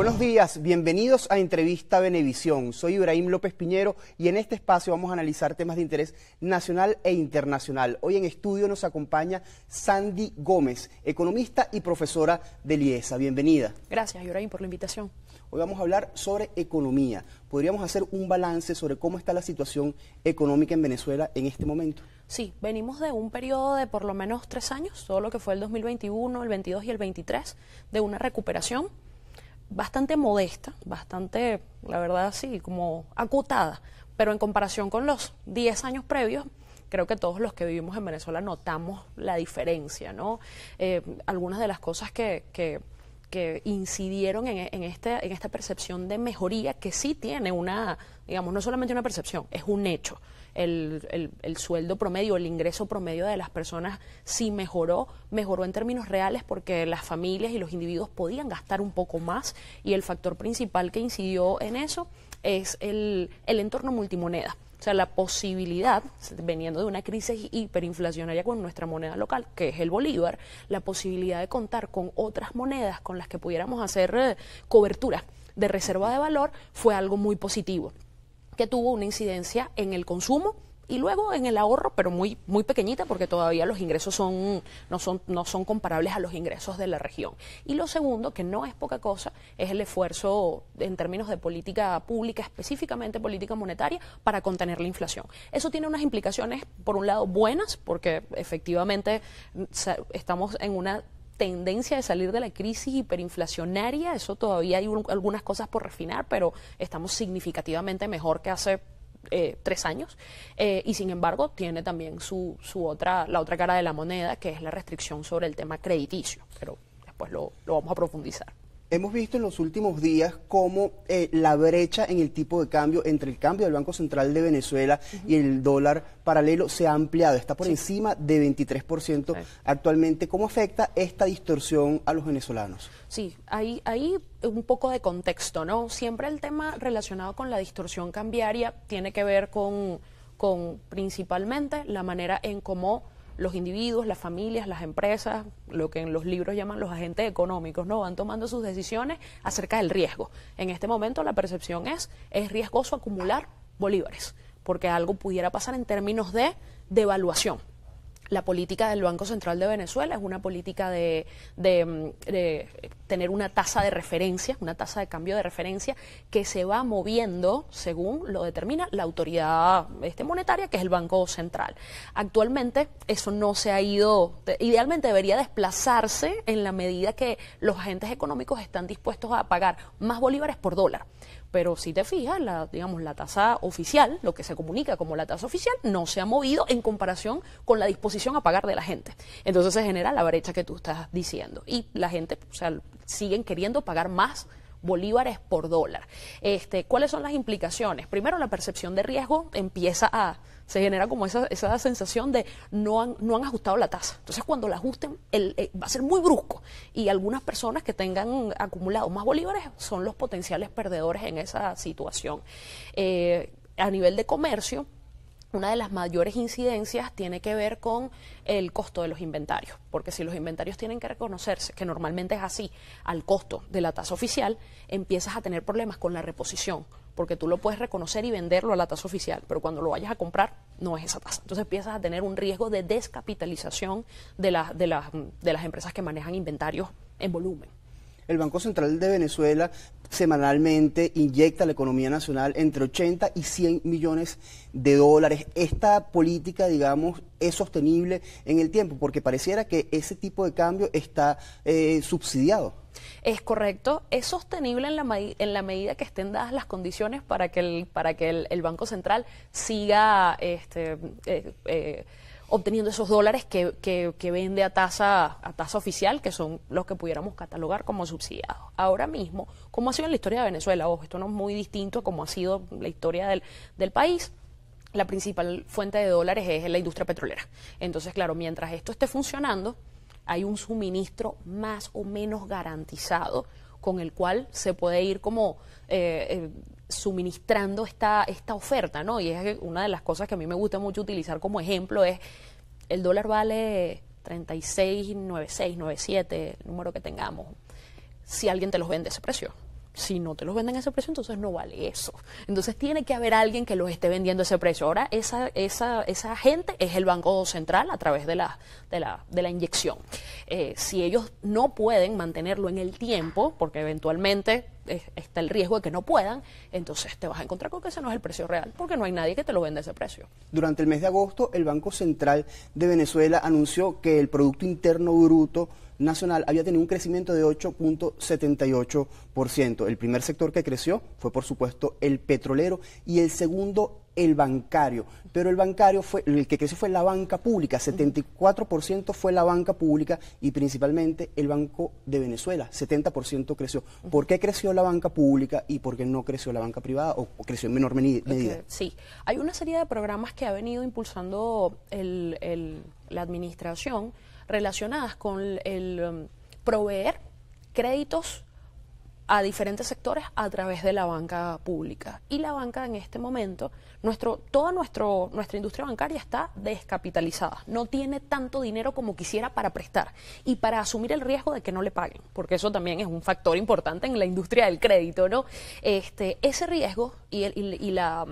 Buenos días, bienvenidos a Entrevista Venevisión. Soy Ibrahim López Piñero y en este espacio vamos a analizar temas de interés nacional e internacional. Hoy en estudio nos acompaña Sandy Gómez, economista y profesora del IESA. Bienvenida. Gracias, Ibrahim, por la invitación. Hoy vamos a hablar sobre economía. ¿Podríamos hacer un balance sobre cómo está la situación económica en Venezuela en este momento? Sí, venimos de un periodo de por lo menos 3 años, todo lo que fue el 2021, el 22 y el 23, de una recuperación bastante modesta, bastante, la verdad, sí, como acotada, pero en comparación con los 10 años previos, creo que todos los que vivimos en Venezuela notamos la diferencia, ¿no? Algunas de las cosas que incidieron en esta percepción de mejoría, que sí tiene una, digamos, no solamente una percepción, es un hecho. El sueldo promedio, el ingreso promedio de las personas sí mejoró en términos reales porque las familias y los individuos podían gastar un poco más, y el factor principal que incidió en eso es el entorno multimoneda. O sea, la posibilidad, veniendo de una crisis hiperinflacionaria con nuestra moneda local, que es el bolívar, la posibilidad de contar con otras monedas con las que pudiéramos hacer cobertura de reserva de valor fue algo muy positivo, que tuvo una incidencia en el consumo y luego en el ahorro, pero muy pequeñita, porque todavía los ingresos no son comparables a los ingresos de la región. Y lo segundo, que no es poca cosa, es el esfuerzo en términos de política pública, específicamente política monetaria, para contener la inflación. Eso tiene unas implicaciones, por un lado, buenas, porque efectivamente estamos en una tendencia de salir de la crisis hiperinflacionaria. Eso todavía hay algunas cosas por refinar, pero estamos significativamente mejor que hace 3 años, y sin embargo tiene también la otra cara de la moneda, que es la restricción sobre el tema crediticio, pero después lo vamos a profundizar. Hemos visto en los últimos días cómo la brecha en el tipo de cambio entre el cambio del Banco Central de Venezuela y el dólar paralelo se ha ampliado, está por encima de 23% actualmente. ¿Cómo afecta esta distorsión a los venezolanos? Sí, hay un poco de contexto, ¿no? Siempre el tema relacionado con la distorsión cambiaria tiene que ver con principalmente la manera en cómo los individuos, las familias, las empresas, lo que en los libros llaman los agentes económicos, ¿no? Van tomando sus decisiones acerca del riesgo. En este momento la percepción es riesgoso acumular bolívares, porque algo pudiera pasar en términos de devaluación. La política del Banco Central de Venezuela es una política de tener una tasa de referencia, una tasa de cambio de referencia que se va moviendo según lo determina la autoridad monetaria, que es el Banco Central. Actualmente eso no se ha ido, idealmente debería desplazarse en la medida que los agentes económicos están dispuestos a pagar más bolívares por dólar. Pero si te fijas, la tasa oficial, lo que se comunica como la tasa oficial, no se ha movido en comparación con la disposición a pagar de la gente. Entonces se genera la brecha que tú estás diciendo. Y la gente, o sea, siguen queriendo pagar más bolívares por dólar. ¿Cuáles son las implicaciones? Primero, la percepción de riesgo se genera como esa sensación de no han ajustado la tasa. Entonces, cuando la ajusten, va a ser muy brusco. Y algunas personas que tengan acumulado más bolívares son los potenciales perdedores en esa situación. A nivel de comercio, una de las mayores incidencias tiene que ver con el costo de los inventarios, porque si los inventarios tienen que reconocerse, que normalmente es así, al costo de la tasa oficial, empiezas a tener problemas con la reposición, porque tú lo puedes reconocer y venderlo a la tasa oficial, pero cuando lo vayas a comprar no es esa tasa. Entonces empiezas a tener un riesgo de descapitalización de las empresas que manejan inventarios en volumen. El Banco Central de Venezuela semanalmente inyecta a la economía nacional entre 80 y 100 millones de dólares. ¿Esta política, digamos, es sostenible en el tiempo? Porque pareciera que ese tipo de cambio está subsidiado. Es correcto, es sostenible en la medida que estén dadas las condiciones para que el Banco Central siga obteniendo esos dólares que vende a tasa oficial, que son los que pudiéramos catalogar como subsidiados. Ahora mismo, como ha sido en la historia de Venezuela, ojo, esto no es muy distinto a como ha sido la historia del país, la principal fuente de dólares es la industria petrolera. Entonces, claro, mientras esto esté funcionando, hay un suministro más o menos garantizado con el cual se puede ir como suministrando esta oferta, ¿no? Y es una de las cosas que a mí me gusta mucho utilizar como ejemplo es el dólar vale 36.96, 97, el número que tengamos. Si alguien te los vende ese precio, Si no te los venden a ese precio, entonces no vale eso. Entonces tiene que haber alguien que los esté vendiendo a ese precio. Ahora esa gente es el Banco Central a través de la inyección. Si ellos no pueden mantenerlo en el tiempo, porque eventualmente está el riesgo de que no puedan, entonces te vas a encontrar con que ese no es el precio real, porque no hay nadie que te lo venda a ese precio. Durante el mes de agosto, el Banco Central de Venezuela anunció que el Producto Interno Bruto nacional había tenido un crecimiento de 8.78%. El primer sector que creció fue, por supuesto, el petrolero y el segundo, el bancario. Pero el bancario el que creció fue la banca pública, 74% fue la banca pública y principalmente el Banco de Venezuela, 70% creció. ¿Por qué creció la banca pública y por qué no creció la banca privada o creció en menor medida? Sí, hay una serie de programas que ha venido impulsando la administración relacionadas con el proveer créditos a diferentes sectores a través de la banca pública. Y la banca en este momento, toda nuestra industria bancaria está descapitalizada. No tiene tanto dinero como quisiera para prestar y para asumir el riesgo de que no le paguen, porque eso también es un factor importante en la industria del crédito, ¿no? Ese riesgo y la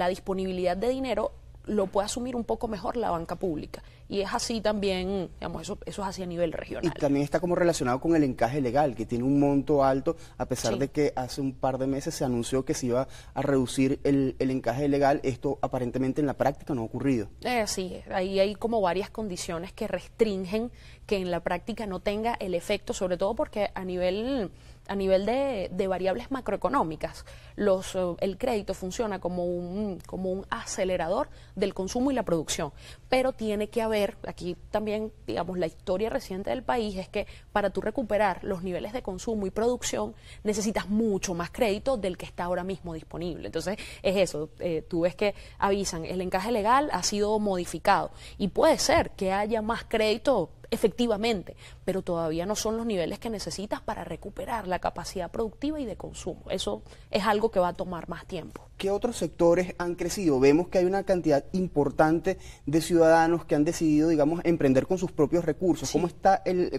disponibilidad de dinero lo puede asumir un poco mejor la banca pública. Y es así también, digamos, eso es así a nivel regional. Y también está como relacionado con el encaje legal, que tiene un monto alto, a pesar Sí. de que hace un par de meses se anunció que se iba a reducir el encaje legal. Esto aparentemente en la práctica no ha ocurrido. Sí, ahí hay como varias condiciones que restringen que en la práctica no tenga el efecto, sobre todo porque a nivel de variables macroeconómicas, el crédito funciona como un acelerador del consumo y la producción, pero tiene que haber, aquí también, digamos, la historia reciente del país es que para tú recuperar los niveles de consumo y producción necesitas mucho más crédito del que está ahora mismo disponible. Entonces, es eso, tú ves que avisan, el encaje legal ha sido modificado y puede ser que haya más crédito efectivamente, pero todavía no son los niveles que necesitas para recuperar la capacidad productiva y de consumo. Eso es algo que va a tomar más tiempo. ¿Qué otros sectores han crecido? Vemos que hay una cantidad importante de ciudadanos que han decidido, digamos, emprender con sus propios recursos. Sí. ¿Cómo está el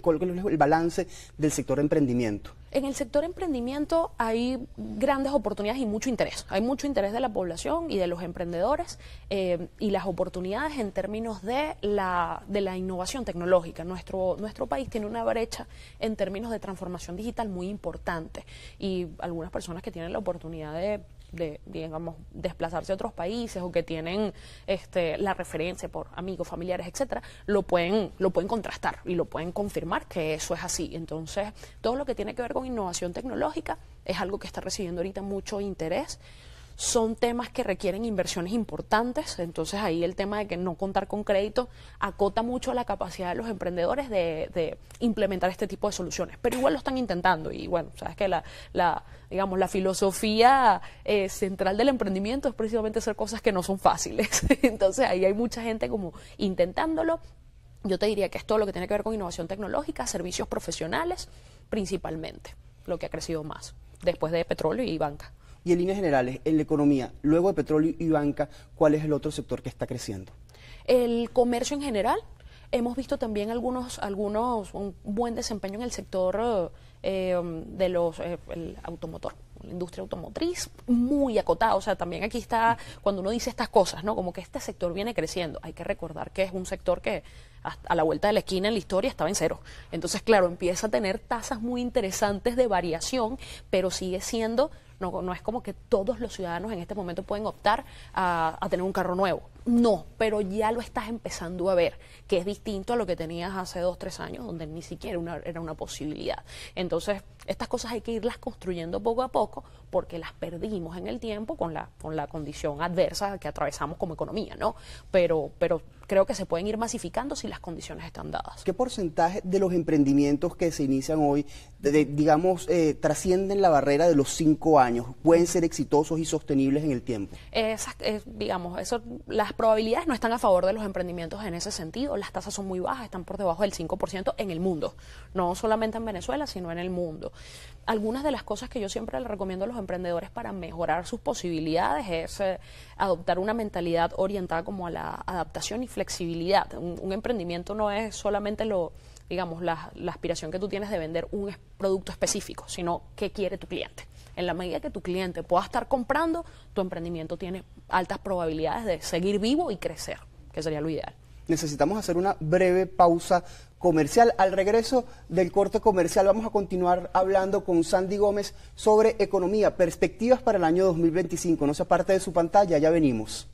balance del sector emprendimiento? En el sector emprendimiento hay grandes oportunidades y mucho interés. Hay mucho interés de la población y de los emprendedores y las oportunidades en términos de la innovación tecnológica. Nuestro país tiene una brecha en términos de transformación digital muy importante y algunas personas que tienen la oportunidad de digamos, desplazarse a otros países o que tienen la referencia por amigos, familiares, etcétera, lo pueden contrastar y lo pueden confirmar que eso es así. Entonces, todo lo que tiene que ver con innovación tecnológica es algo que está recibiendo ahorita mucho interés. Son temas que requieren inversiones importantes, entonces ahí el tema de que no contar con crédito acota mucho la capacidad de los emprendedores de implementar este tipo de soluciones, pero igual lo están intentando y bueno, sabes que digamos, la filosofía central del emprendimiento es precisamente hacer cosas que no son fáciles, entonces ahí hay mucha gente como intentándolo. Yo te diría que es todo lo que tiene que ver con innovación tecnológica, servicios profesionales, principalmente, lo que ha crecido más, después de petróleo y banca. Y en líneas generales, en la economía, luego de petróleo y banca, ¿cuál es el otro sector que está creciendo? El comercio en general, hemos visto también un buen desempeño en el sector el automotor, la industria automotriz, muy acotado. O sea, también aquí está, cuando uno dice estas cosas, ¿no? Como que este sector viene creciendo, hay que recordar que es un sector que a la vuelta de la esquina en la historia estaba en cero. Entonces, claro, empieza a tener tasas muy interesantes de variación, pero sigue siendo... No es como que todos los ciudadanos en este momento pueden optar a tener un carro nuevo. No, pero ya lo estás empezando a ver, que es distinto a lo que tenías hace 2, 3 años, donde ni siquiera era una posibilidad. Entonces, estas cosas hay que irlas construyendo poco a poco, porque las perdimos en el tiempo con la condición adversa que atravesamos como economía, ¿no? Pero creo que se pueden ir masificando si las condiciones están dadas. ¿Qué porcentaje de los emprendimientos que se inician hoy, digamos, trascienden la barrera de los 5 años? ¿Pueden ser exitosos y sostenibles en el tiempo? Las probabilidades no están a favor de los emprendimientos en ese sentido. Las tasas son muy bajas, están por debajo del 5% en el mundo. No solamente en Venezuela, sino en el mundo. Algunas de las cosas que yo siempre le recomiendo a los emprendedores para mejorar sus posibilidades es adoptar una mentalidad orientada como a la adaptación y flexibilidad. Un emprendimiento no es solamente digamos, la aspiración que tú tienes de vender un producto específico, sino qué quiere tu cliente. En la medida que tu cliente pueda estar comprando, tu emprendimiento tiene altas probabilidades de seguir vivo y crecer, que sería lo ideal. Necesitamos hacer una breve pausa comercial. Al regreso del corte comercial vamos a continuar hablando con Sandy Gómez sobre economía, perspectivas para el año 2025. No se aparte de su pantalla, ya venimos.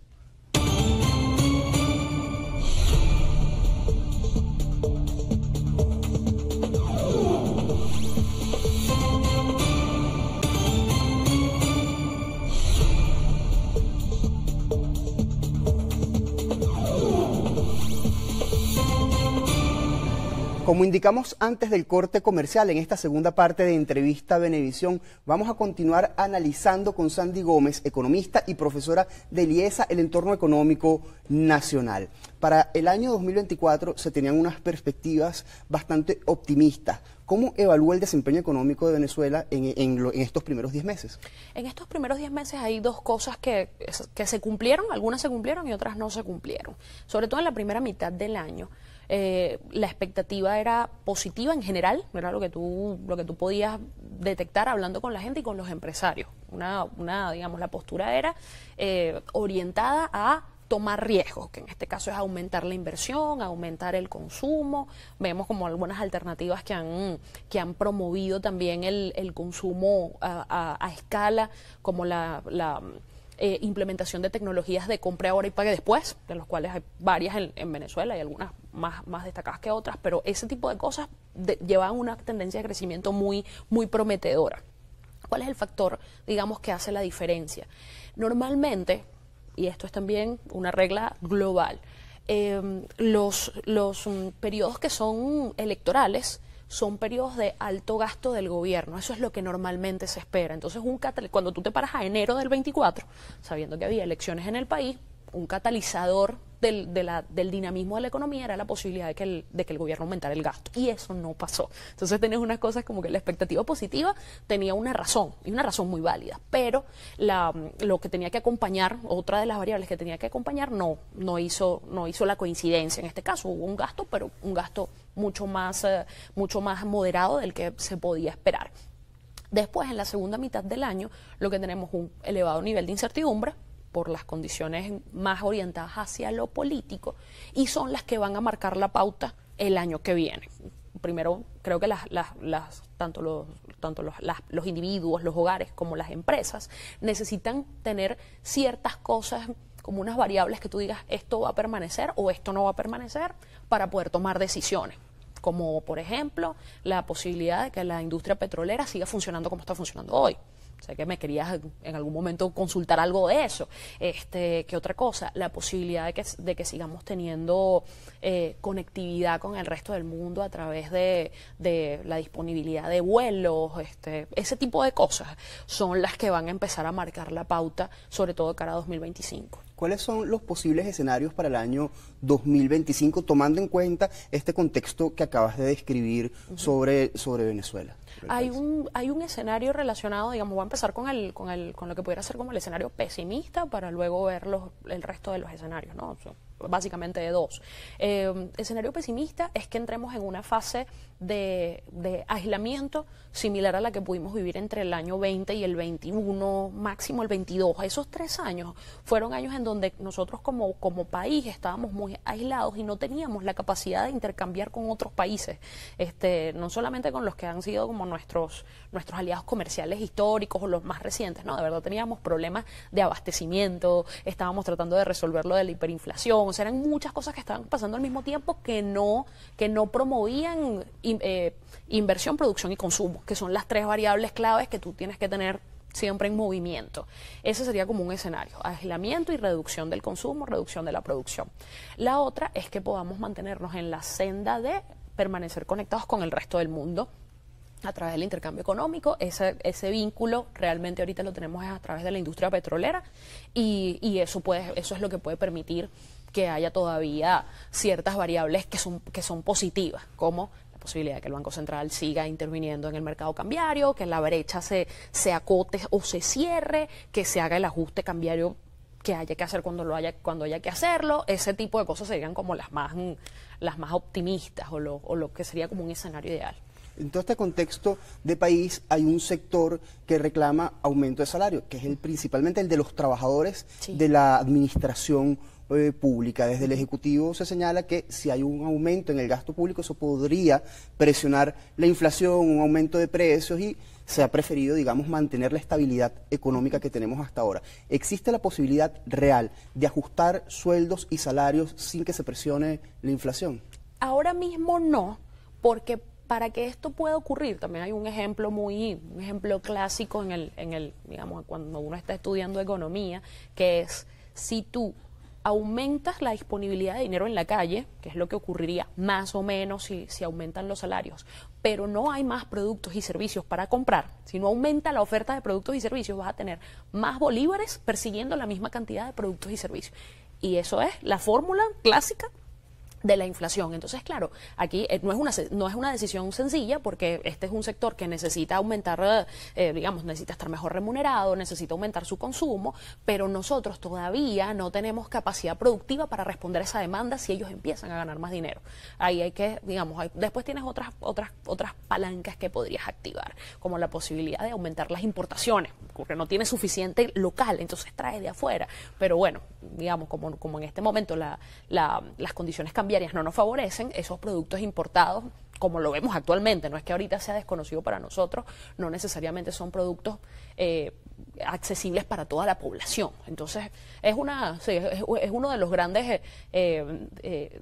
Como indicamos antes del corte comercial, en esta segunda parte de Entrevista Venevisión, vamos a continuar analizando con Sandy Gómez, economista y profesora del IESA, el entorno económico nacional. Para el año 2024 se tenían unas perspectivas bastante optimistas. ¿Cómo evalúa el desempeño económico de Venezuela en estos primeros 10 meses? En estos primeros 10 meses hay dos cosas que se cumplieron, algunas se cumplieron y otras no se cumplieron. Sobre todo en la primera mitad del año. La expectativa era positiva en general, era lo que tú podías detectar hablando con la gente y con los empresarios. Digamos, la postura era orientada a tomar riesgos, que en este caso es aumentar la inversión, aumentar el consumo. Vemos como algunas alternativas que han promovido también el consumo a escala, como la implementación de tecnologías de compre ahora y pague después, de los cuales hay varias en Venezuela y algunas más destacadas que otras, pero ese tipo de cosas llevan una tendencia de crecimiento muy, muy prometedora. ¿Cuál es el factor, digamos, que hace la diferencia? Normalmente, y esto es también una regla global, los periodos que son electorales son periodos de alto gasto del gobierno. Eso es lo que normalmente se espera. Entonces, cuando tú te paras a enero del 24, sabiendo que había elecciones en el país, un catalizador del dinamismo de la economía era la posibilidad de que el gobierno aumentara el gasto. Y eso no pasó. Entonces, tenés unas cosas como que la expectativa positiva tenía una razón, y una razón muy válida. Pero lo que tenía que acompañar, otra de las variables que tenía que acompañar, no hizo la coincidencia. En este caso hubo un gasto, pero un gasto mucho más moderado del que se podía esperar. Después, en la segunda mitad del año, lo que tenemos es un elevado nivel de incertidumbre por las condiciones más orientadas hacia lo político, y son las que van a marcar la pauta el año que viene. Primero, creo que tanto los individuos, los hogares, como las empresas necesitan tener ciertas cosas como unas variables que tú digas, esto va a permanecer o esto no va a permanecer, para poder tomar decisiones. Como, por ejemplo, la posibilidad de que la industria petrolera siga funcionando como está funcionando hoy. Sé que me querías en algún momento consultar algo de eso. ¿Qué otra cosa? La posibilidad de que sigamos teniendo conectividad con el resto del mundo a través de la disponibilidad de vuelos. Ese tipo de cosas son las que van a empezar a marcar la pauta, sobre todo de cara a 2025. ¿Cuáles son los posibles escenarios para el año 2025, tomando en cuenta este contexto que acabas de describir sobre Venezuela? Hay un escenario relacionado, digamos, voy a empezar con lo que pudiera ser como el escenario pesimista, para luego ver el resto de los escenarios, ¿no? O sea, básicamente de dos. Escenario pesimista es que entremos en una fase de aislamiento similar a la que pudimos vivir entre el año 20 y el 21, máximo el 22. Esos 3 años fueron años en donde nosotros como país estábamos muy aislados y no teníamos la capacidad de intercambiar con otros países, no solamente con los que han sido como nuestros aliados comerciales históricos o los más recientes, no, de verdad teníamos problemas de abastecimiento, estábamos tratando de resolver lo de la hiperinflación, o sea, eran muchas cosas que estaban pasando al mismo tiempo que no promovían inversión, producción y consumo, que son las 3 variables claves que tú tienes que tener siempre en movimiento. Ese sería como un escenario: aislamiento y reducción del consumo, reducción de la producción. La otra es que podamos mantenernos en la senda de permanecer conectados con el resto del mundo a través del intercambio económico. Ese vínculo realmente ahorita lo tenemos a través de la industria petrolera, y eso es lo que puede permitir que haya todavía ciertas variables que son positivas, como la posibilidad de que el Banco Central siga interviniendo en el mercado cambiario, que la brecha se acote o se cierre, que se haga el ajuste cambiario qué haya que hacer cuando haya que hacerlo. Ese tipo de cosas serían como las más optimistas o lo que sería como un escenario ideal. En todo este contexto de país hay un sector que reclama aumento de salario, que es principalmente el de los trabajadores de la administración pública. Desde el Ejecutivo se señala que si hay un aumento en el gasto público, eso podría presionar la inflación, un aumento de precios, y se ha preferido, digamos, mantener la estabilidad económica que tenemos hasta ahora. ¿Existe la posibilidad real de ajustar sueldos y salarios sin que se presione la inflación? Ahora mismo no, porque para que esto pueda ocurrir, también hay un ejemplo clásico digamos, cuando uno está estudiando economía, que es si tú aumentas la disponibilidad de dinero en la calle, que es lo que ocurriría más o menos si aumentan los salarios, pero no hay más productos y servicios para comprar. Si no aumenta la oferta de productos y servicios, vas a tener más bolívares persiguiendo la misma cantidad de productos y servicios. Y eso es la fórmula clásica de la inflación. Entonces, claro, aquí no es una decisión sencilla, porque este es un sector que necesita aumentar, digamos, necesita estar mejor remunerado, necesita aumentar su consumo, pero nosotros todavía no tenemos capacidad productiva para responder a esa demanda si ellos empiezan a ganar más dinero. Ahí hay que, digamos, después tienes otras palancas que podrías activar, como la posibilidad de aumentar las importaciones, porque no tiene suficiente local, entonces trae de afuera. Pero bueno, digamos, como en este momento las condiciones cambiarias no nos favorecen, esos productos importados, como lo vemos actualmente, no es que ahorita sea desconocido para nosotros, no necesariamente son productos accesibles para toda la población. Entonces, es uno de los grandes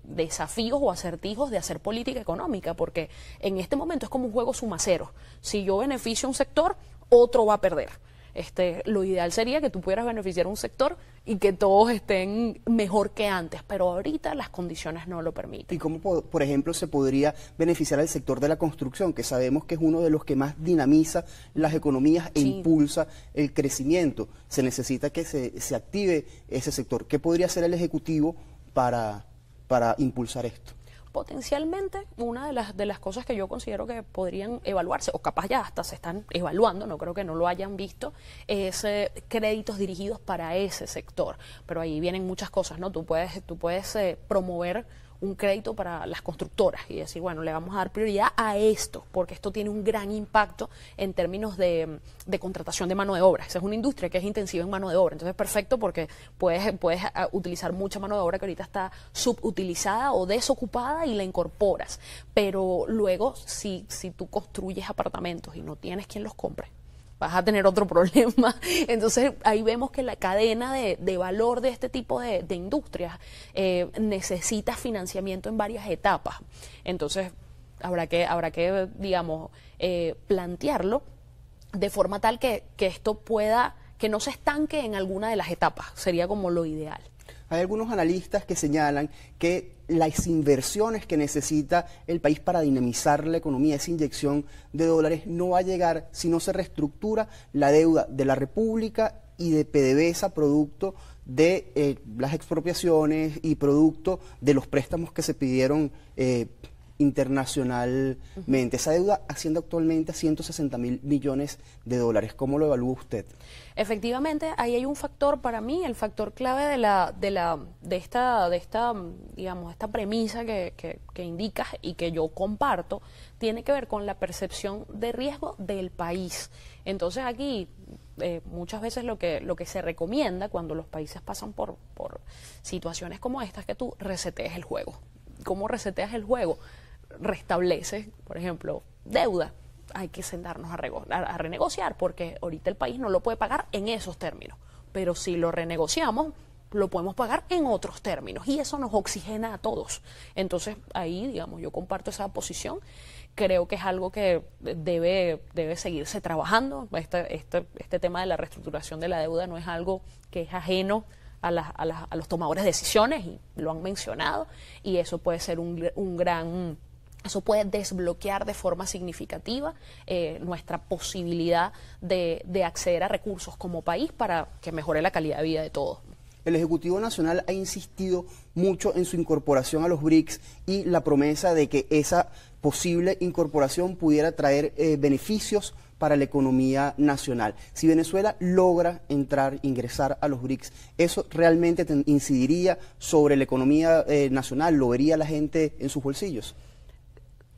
desafíos o acertijos de hacer política económica, porque en este momento es como un juego suma cero. Si yo beneficio a un sector, otro va a perder. Lo ideal sería que tú pudieras beneficiar a un sector y que todos estén mejor que antes, pero ahorita las condiciones no lo permiten. ¿Y cómo, por ejemplo, se podría beneficiar al sector de la construcción, que sabemos que es uno de los que más dinamiza las economías e impulsa el crecimiento? Se necesita que se active ese sector. ¿Qué podría hacer el Ejecutivo para impulsar esto? Potencialmente, una de las cosas que yo considero que podrían evaluarse, o capaz ya hasta se están evaluando, no creo que no lo hayan visto, es créditos dirigidos para ese sector. Pero ahí vienen muchas cosas, ¿no? Tú puedes promover un crédito para las constructoras y decir, bueno, le vamos a dar prioridad a esto, porque esto tiene un gran impacto en términos de contratación de mano de obra. Esa es una industria que es intensiva en mano de obra, entonces es perfecto porque puedes utilizar mucha mano de obra que ahorita está subutilizada o desocupada y la incorporas. Pero luego, si tú construyes apartamentos y no tienes quien los compre, vas a tener otro problema. Entonces ahí vemos que la cadena de valor de este tipo de industrias necesita financiamiento en varias etapas. Entonces habrá que digamos, plantearlo de forma tal que esto que no se estanque en alguna de las etapas, sería como lo ideal. Hay algunos analistas que señalan que las inversiones que necesita el país para dinamizar la economía, esa inyección de dólares, no va a llegar si no se reestructura la deuda de la República y de PDVSA, producto de las expropiaciones y producto de los préstamos que se pidieron internacionalmente. Esa deuda asciende actualmente a 160.000 millones de dólares. ¿Cómo lo evalúa usted? Efectivamente, ahí hay un factor, para mí, el factor clave de esta digamos, esta premisa que indicas y que yo comparto, tiene que ver con la percepción de riesgo del país. Entonces aquí muchas veces lo que se recomienda cuando los países pasan por situaciones como esta es que tú resetees el juego. ¿Cómo reseteas el juego? Restableces, por ejemplo, deuda. Hay que sentarnos a renegociar, porque ahorita el país no lo puede pagar en esos términos, pero si lo renegociamos, lo podemos pagar en otros términos y eso nos oxigena a todos. Entonces ahí, digamos, yo comparto esa posición. Creo que es algo que debe seguirse trabajando. Este tema de la reestructuración de la deuda no es algo que es ajeno a los tomadores de decisiones, y lo han mencionado, y eso puede ser eso puede desbloquear de forma significativa nuestra posibilidad de acceder a recursos como país para que mejore la calidad de vida de todos. El Ejecutivo Nacional ha insistido mucho en su incorporación a los BRICS y la promesa de que esa posible incorporación pudiera traer beneficios para la economía nacional. Si Venezuela logra ingresar a los BRICS, ¿eso realmente incidiría sobre la economía nacional? ¿Lo vería la gente en sus bolsillos?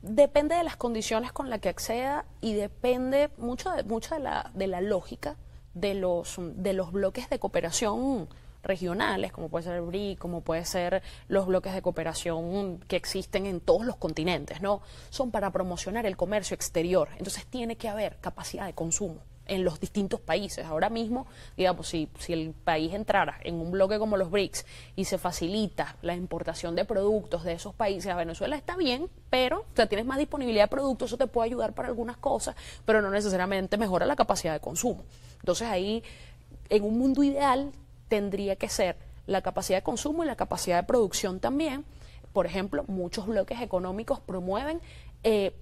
Depende de las condiciones con las que acceda y depende mucho de la lógica de los bloques de cooperación regionales, como puede ser el BRIC, como puede ser los bloques de cooperación que existen en todos los continentes, ¿no? Son para promocionar el comercio exterior, entonces tiene que haber capacidad de consumo en los distintos países. Ahora mismo, digamos, si el país entrara en un bloque como los BRICS y se facilita la importación de productos de esos países a Venezuela, está bien, pero o sea, tienes más disponibilidad de productos, eso te puede ayudar para algunas cosas, pero no necesariamente mejora la capacidad de consumo. Entonces ahí, en un mundo ideal, tendría que ser la capacidad de consumo y la capacidad de producción también. Por ejemplo, muchos bloques económicos promueven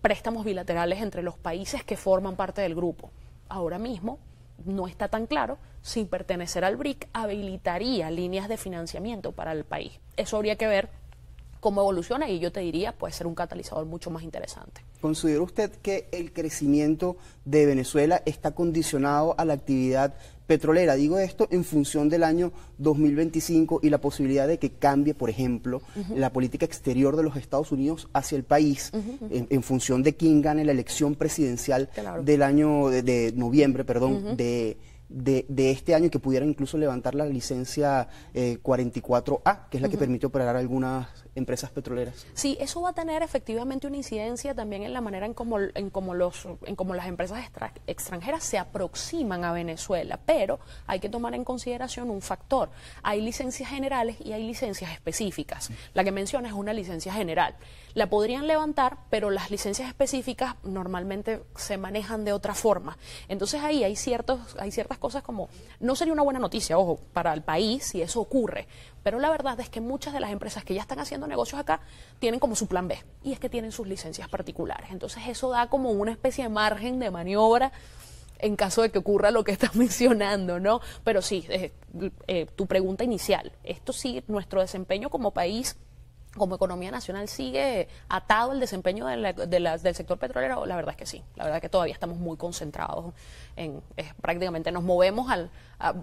préstamos bilaterales entre los países que forman parte del grupo. Ahora mismo no está tan claro si pertenecer al BRIC habilitaría líneas de financiamiento para el país. Eso habría que ver cómo evoluciona y yo te diría puede ser un catalizador mucho más interesante. ¿Considera usted que el crecimiento de Venezuela está condicionado a la actividad petrolera? Digo esto en función del año 2025 y la posibilidad de que cambie, por ejemplo, la política exterior de los Estados Unidos hacia el país, en función de quién gane la elección presidencial del año de noviembre, perdón, de este año, que pudieran incluso levantar la licencia 44A, que es la que permite operar a algunas empresas petroleras. Sí, eso va a tener efectivamente una incidencia también en la manera en cómo las empresas extranjeras se aproximan a Venezuela, pero hay que tomar en consideración un factor. Hay licencias generales y hay licencias específicas. La que menciona es una licencia general. La podrían levantar, pero las licencias específicas normalmente se manejan de otra forma. Entonces ahí hay ciertas cosas como, no sería una buena noticia, ojo, para el país si eso ocurre, pero la verdad es que muchas de las empresas que ya están haciendo negocios acá tienen como su plan B, y es que tienen sus licencias particulares. Entonces eso da como una especie de margen de maniobra en caso de que ocurra lo que estás mencionando, ¿no? Pero sí, tu pregunta inicial, esto sí, nuestro desempeño como país, como economía nacional, sigue atado al desempeño del sector petrolero. La verdad es que sí, la verdad es que todavía estamos muy concentrados prácticamente nos movemos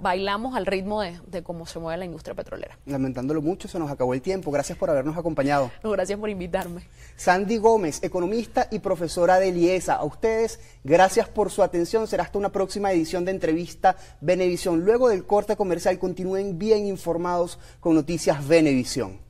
bailamos al ritmo de cómo se mueve la industria petrolera. Lamentándolo mucho, se nos acabó el tiempo. Gracias por habernos acompañado. No, gracias por invitarme. Sandy Gómez, economista y profesora de IESA. A ustedes, gracias por su atención. Será hasta una próxima edición de Entrevista Venevisión. Luego del corte comercial, continúen bien informados con Noticias Venevisión.